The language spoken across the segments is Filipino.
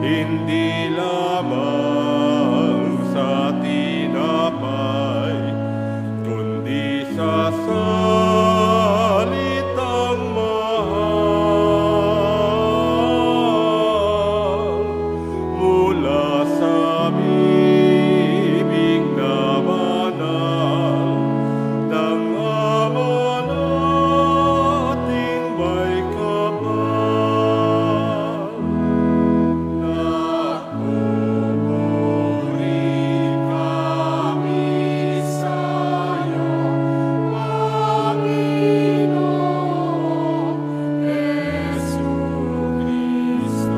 hindi lamang sa tinapay, kundi sa salitang mahal mula sa bibig na banal ng Ama nating may kapal. Nagpupuri kami sa'yo, Panginoong Jesucristo.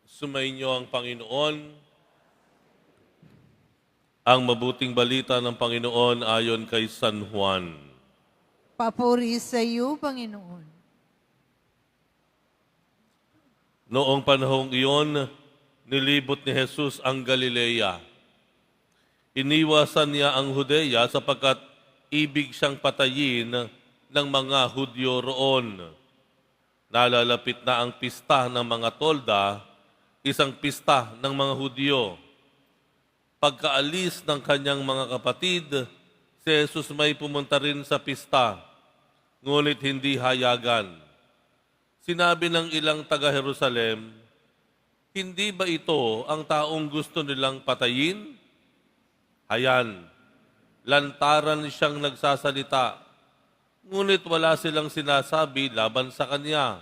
Sumainyo ang Panginoon. Ang mabuting balita ng Panginoon ayon kay San Juan. Papuri sa iyo, Panginoon. Noong panahong iyon, nilibot ni Jesus ang Galilea. Iniwasan niya ang Hudeya sapagkat ibig siyang patayin ng mga Hudyo roon. Nalalapit na ang pista ng mga tolda, isang pista ng mga Hudyo. Pagkaalis ng kanyang mga kapatid, si Jesus may pumunta rin sa pista, ngunit hindi hayagan. Sinabi ng ilang taga-Jerusalem, hindi ba ito ang taong gusto nilang patayin? Hayan, lantaran siyang nagsasalita, ngunit wala silang sinasabi laban sa kanya.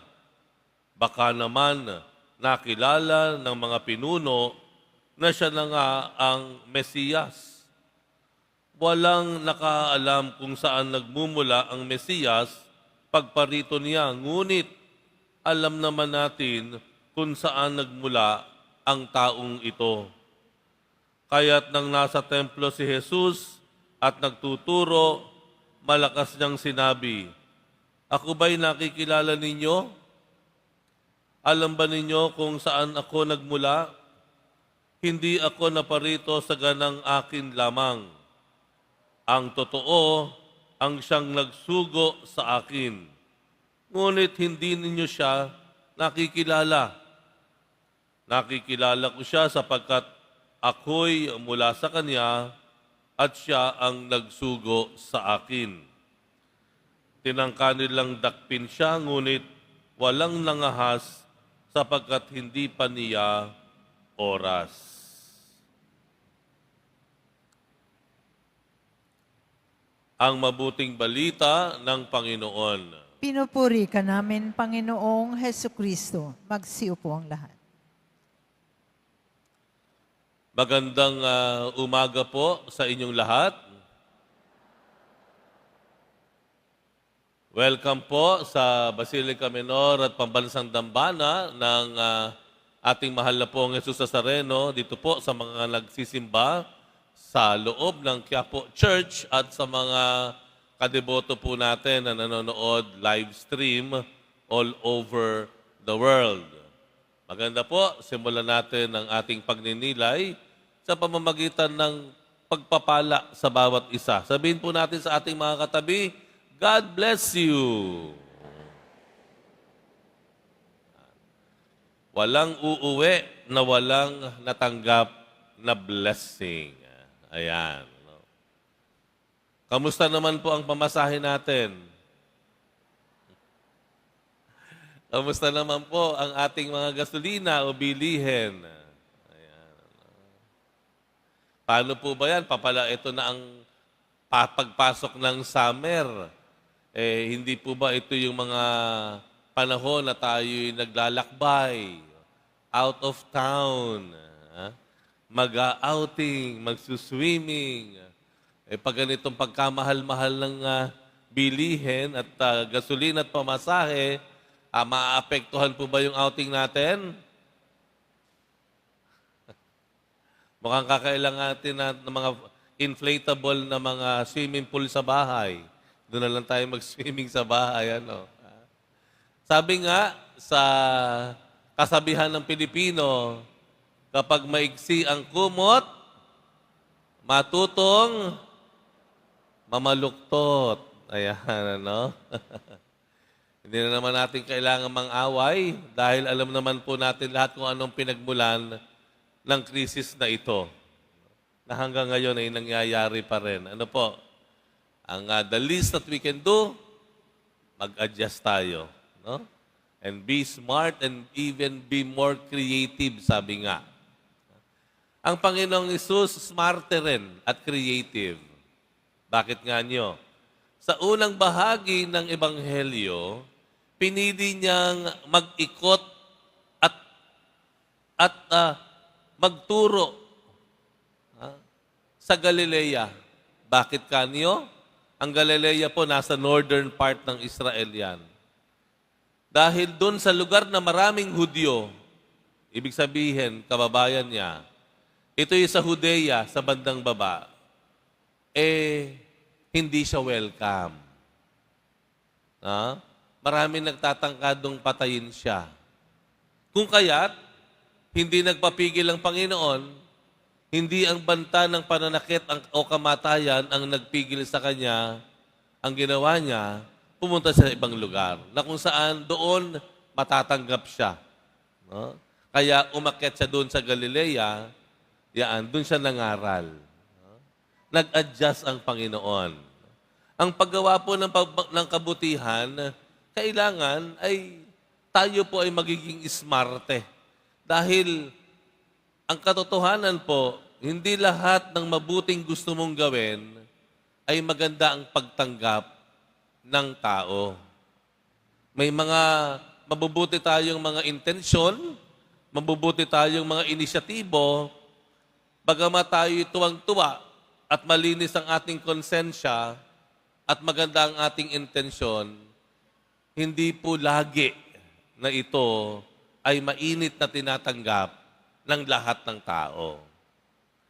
Baka naman nakilala ng mga pinuno na siya na nga ang Mesiyas. Walang nakaalam kung saan nagmumula ang Mesiyas pagparito niya, ngunit alam naman natin kung saan nagmula ang taong ito. Kaya't nang nasa templo si Jesus at nagtuturo, malakas niyang sinabi, "Ako ba'y nakikilala ninyo? Alam ba ninyo kung saan ako nagmula? Hindi ako naparito sa ganang akin lamang. Ang totoo, ang siyang nagsugo sa akin. Ngunit hindi ninyo siya nakikilala. Nakikilala ko siya sapagkat ako'y mula sa kanya at siya ang nagsugo sa akin." Tinangka nilang dakpin siya, ngunit walang nangahas sapagkat hindi pa niya oras. Ang mabuting balita ng Panginoon. Pinupuri ka namin, Panginoong Hesukristo. Magsiupo ang lahat. Magandang umaga po sa inyong lahat. Welcome po sa Basilica Menor at Pambansang Dambana ng ating mahal na pong Jesus Nazareno dito po sa mga nagsisimba sa loob ng Quiapo Church at sa mga kadeboto po natin na nanonood live stream all over the world. Maganda po, simulan natin ang ating pagninilay sa pamamagitan ng pagpapala sa bawat isa. Sabihin po natin sa ating mga katabi, God bless you. Walang uuwi na walang natanggap na blessing. Ayan. Kamusta naman po ang pamasahe natin? Kamusta naman po ang ating mga gasolina o bilihin? Ayan. Paano po ba yan? Ito na ang pagpasok ng summer. Hindi po ba ito yung mga panahon na tayo'y naglalakbay, out of town, mag-outing, magsuswimming. Pag ganitong pagkamahal-mahal ng bilihin at gasolina at pamasahe, maaapektuhan po ba yung outing natin? Mukhang kakailangan natin ng mga inflatable na mga swimming pool sa bahay. Doon na lang tayo mag-swimming sa bahay. Sabi nga sa kasabihan ng Pilipino, kapag maigsi ang kumot, matutong mamaluktot. Ayan, ano? Hindi na naman natin kailangan mang-away dahil alam naman po natin lahat kung anong pinagmulan ng krisis na ito na hanggang ngayon ay nangyayari pa rin. Ano po? The least that we can do, mag-adjust tayo. No? And be smart and even be more creative, sabi nga. Ang Panginoong Hesus, smarte rin at creative. Bakit nga nyo? Sa unang bahagi ng Ebanghelyo, pinili niyang mag-ikot at magturo sa Galilea. Bakit kanyo? Ang Galilea po nasa northern part ng Israel yan. Dahil doon sa lugar na maraming Hudyo, ibig sabihin, kababayan niya, ito yung sa Judea, sa bandang baba, hindi siya welcome. Maraming nagtatangkadong patayin siya. Kung kaya't, hindi nagpapigil ang Panginoon, hindi ang banta ng pananakit o kamatayan ang nagpigil sa kanya, ang ginawa niya, pumunta sa ibang lugar, na kung saan doon matatanggap siya. No? Kaya umakyat siya doon sa Galilea, doon siya nangaral. No? Nag-adjust ang Panginoon. Ang paggawa po ng kabutihan, kailangan ay tayo po ay magiging smarte. Dahil ang katotohanan po, hindi lahat ng mabuting gusto mong gawin ay maganda ang pagtanggap ng tao. May mga mabubuti tayong mga intensyon, mabubuti tayong mga inisyatibo, bagamat tayo tuwang-tuwa at malinis ang ating konsensya at maganda ang ating intensyon, hindi po lagi na ito ay mainit na tinatanggap ng lahat ng tao.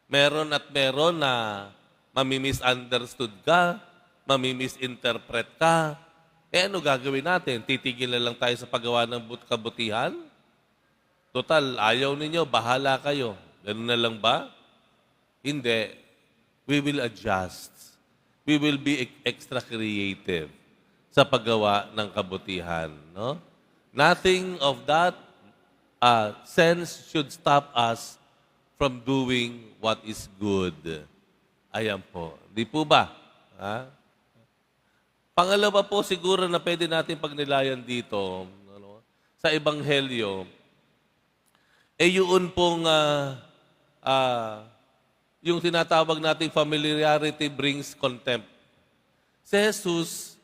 Meron at meron na mamimisunderstood ka, mamimisinterpret ka. Ano gagawin natin? Titigil na lang tayo sa paggawa ng kabutihan? Total, ayaw ninyo, bahala kayo. Ganun na lang ba? Hindi. We will adjust. We will be extra creative sa paggawa ng kabutihan. No? Nothing of that sense should stop us from doing what is good. Ayan po. Di po ba? Ha? Pangalawa po siguro na pwede natin pagnilayan dito sa Ebanghelyo, yun pong yung tinatawag nating familiarity brings contempt. Si Jesus,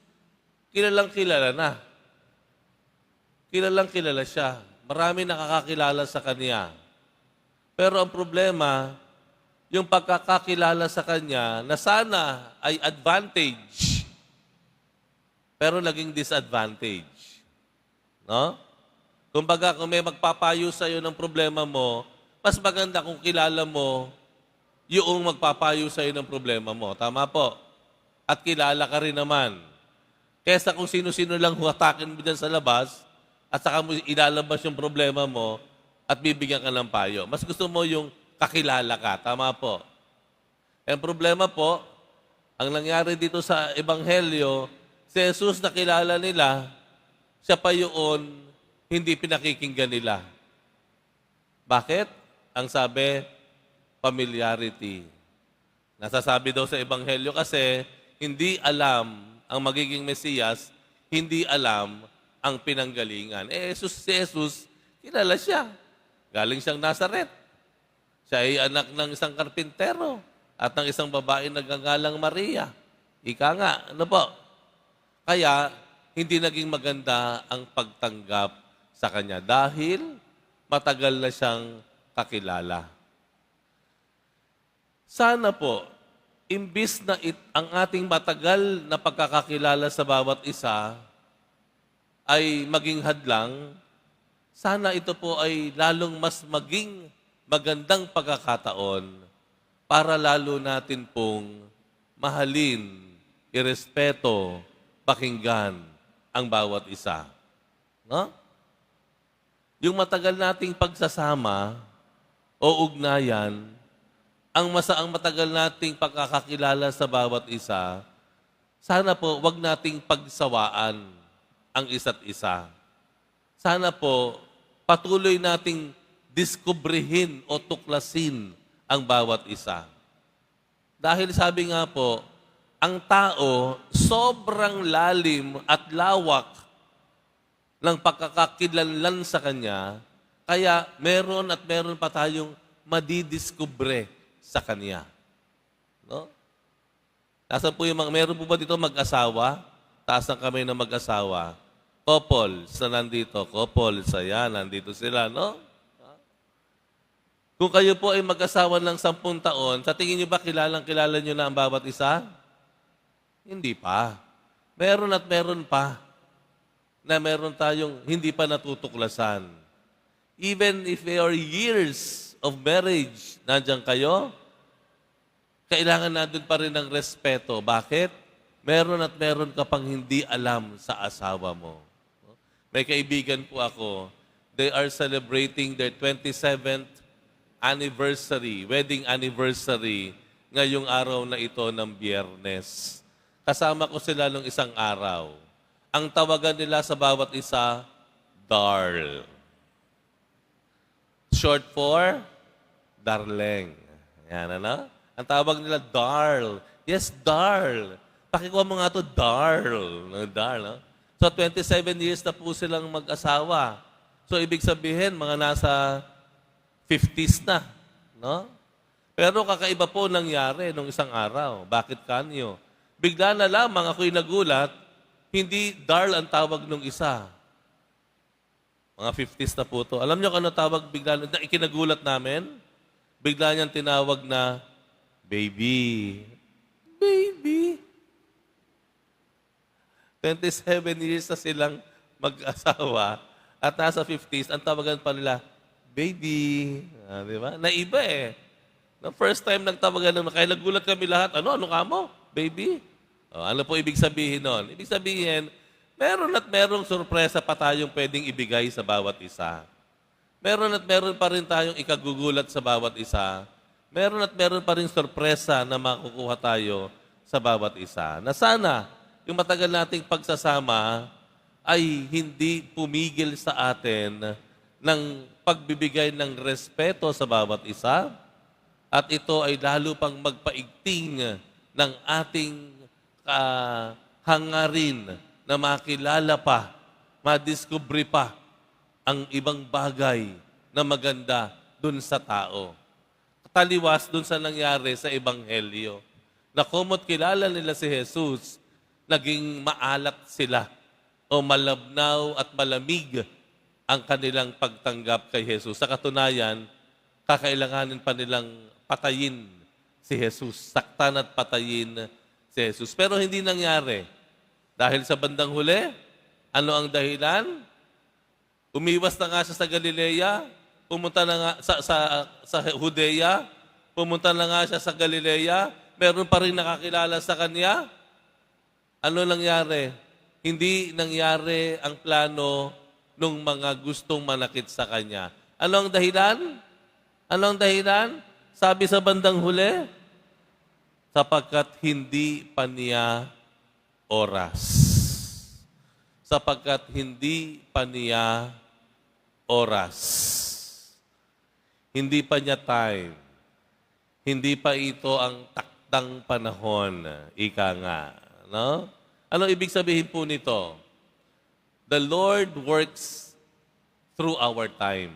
kilalang kilala na. Kilalang kilala siya. Marami nakakakilala sa Kanya. Pero ang problema, yung pagkakakilala sa Kanya na sana ay advantage, pero naging disadvantage. No? Kumbaga, kung may magpapayo sa iyo ng problema mo, mas maganda kung kilala mo yung magpapayo sa iyo ng problema mo. Tama po. At kilala ka rin naman. Kesa kung sino-sino lang hatakin mo dyan sa labas, at saka mo ilalabas yung problema mo at bibigyan ka ng payo. Mas gusto mo yung kakilala ka. Tama po. Ang problema po, ang nangyari dito sa Ebanghelyo, si Jesus na kilala nila, siya pa yun, hindi pinakikinggan nila. Bakit? Ang sabi, familiarity. Nasasabi daw sa Ebanghelyo kasi hindi alam ang magiging Mesiyas, hindi alam ang pinanggalingan. Si Jesus, kilala siya. Galing siyang Nazaret. Siya ay anak ng isang karpintero at ng isang babae nagngangalang Maria. Ika nga, ano po? Kaya, hindi naging maganda ang pagtanggap sa kanya dahil matagal na siyang kakilala. Sana po, imbis na ang ating matagal na pagkakakilala sa bawat isa ay maging hadlang, sana ito po ay lalong mas maging magandang pagkakataon para lalo natin pong mahalin, irespeto, pakinggan ang bawat isa. No? Yung matagal nating pagsasama o ugnayan, ang matagal nating pagkakakilala sa bawat isa, sana po wag nating pagsawaan. ang isa't isa. Sana po patuloy nating diskubrihin o tuklasin ang bawat isa. Dahil sabi nga po, ang tao sobrang lalim at lawak ng pagkakakilanlan sa Kanya, kaya meron at meron pa tayong madidiskubre sa Kanya. No? Nasaan po yung meron po ba dito mag-asawa? Taas ng kamay ng mag-asawa. Couples na nandito. Couples, ayan, nandito sila, no? Kung kayo po ay mag-asawa ng 10 taon, sa tingin niyo ba kilala niyo na ang bawat isa? Hindi pa. Meron at meron pa na meron tayong hindi pa natutuklasan. Even if there are years of marriage, nandiyan kayo, kailangan nandun pa rin ng respeto. Bakit? Meron at meron ka pang hindi alam sa asawa mo. May kaibigan po ako, they are celebrating their 27th anniversary, wedding anniversary, ngayong araw na ito ng Biyernes. Kasama ko sila nung isang araw. Ang tawagan nila sa bawat isa, Darl. Short for, Darling. Yan, ano? Ang tawag nila, Darl. Yes, Darl. Pakikuha mo nga ito, Darl. Darl, no? So, 27 years na po silang mag-asawa. So, ibig sabihin, mga nasa 50s na, no? Pero kakaiba po nangyari nung isang araw. Bakit kanyo? Bigla na lamang ako'y nagulat, hindi Darl ang tawag nung isa. Mga 50s na po to. Alam niyo kung ano tawag bigla na ikinagulat namin? Bigla niyang tinawag na baby. Baby. 27 years na silang mag-asawa at nasa 50s, ang tawagan pa nila, baby. Di ba? Naiba eh. No, first time nagtawagan naman, kaya nagulat kami lahat. Ano ka mo? Baby? Ano po ibig sabihin nun? Ibig sabihin, meron at merong sorpresa pa tayong pwedeng ibigay sa bawat isa. Meron at meron pa rin tayong ikagugulat sa bawat isa. Meron at meron pa rin sorpresa na makukuha tayo sa bawat isa. Na sana, yung matagal nating pagsasama ay hindi pumigil sa atin ng pagbibigay ng respeto sa bawat isa at ito ay lalo pang magpaigting ng ating hangarin na makilala pa, madiskubre pa ang ibang bagay na maganda dun sa tao. Taliwas dun sa nangyari sa Ebanghelyo na kumot kilala nila si Jesus, naging maalat sila o malabnaw at malamig ang kanilang pagtanggap kay Jesus. Sa katunayan, kakailanganin pa nilang patayin si Jesus, saktan at patayin si Jesus. Pero hindi nangyari. Dahil sa bandang huli, ano ang dahilan? Umiwas na nga siya sa Galilea, pumunta na nga sa Judea, pumunta na nga siya sa Galilea, meron pa rin nakakilala sa kanya. Ano nangyari? Hindi nangyari ang plano ng mga gustong manakit sa kanya. Ano ang dahilan? Ano ang dahilan? Sabi sa bandang huli, sapagkat hindi pa niya oras. Sapagkat hindi pa niya oras. Hindi pa niya time. Hindi pa ito ang taktang panahon. Ika nga. No? Ano ibig sabihin po nito? The Lord works through our time.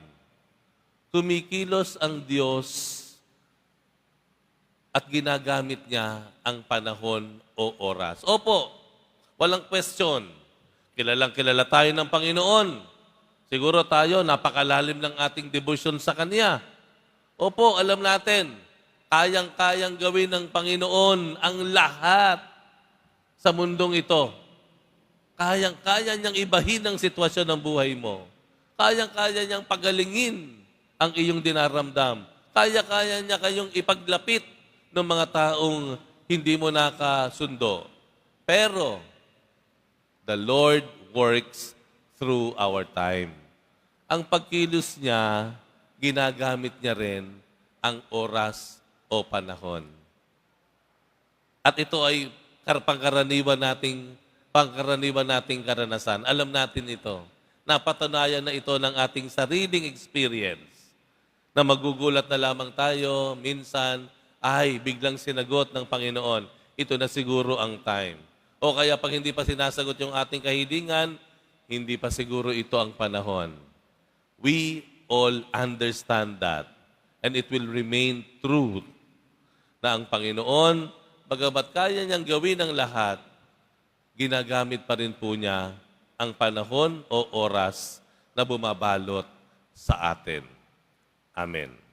Kumikilos ang Diyos at ginagamit niya ang panahon o oras. Opo, walang question. Kilalang kilala tayo ng Panginoon. Siguro tayo, napakalalim ng ating devotion sa Kanya. Opo, alam natin, kayang-kayang gawin ng Panginoon ang lahat sa mundong ito. Kayang-kaya niyang ibahin ang sitwasyon ng buhay mo. Kayang-kaya niyang pagalingin ang iyong dinaramdam. Kaya-kaya niya kayong ipaglapit ng mga taong hindi mo nakasundo. Pero, the Lord works through our time. Ang pagkilos niya, ginagamit niya rin ang oras o panahon. At ito ay pangkaraniwan nating pangkaraniwan nating karanasan. Alam natin ito. Napatunayan na ito ng ating sariling experience na magugulat na lamang tayo minsan ay biglang sinagot ng Panginoon. Ito na siguro ang time. O kaya pag hindi pa sinasagot yung ating kahilingan, hindi pa siguro ito ang panahon. We all understand that. And it will remain true na ang Panginoon, bagamat kaya niyang gawin ang lahat, ginagamit pa rin po niya ang panahon o oras na bumabalot sa atin. Amen.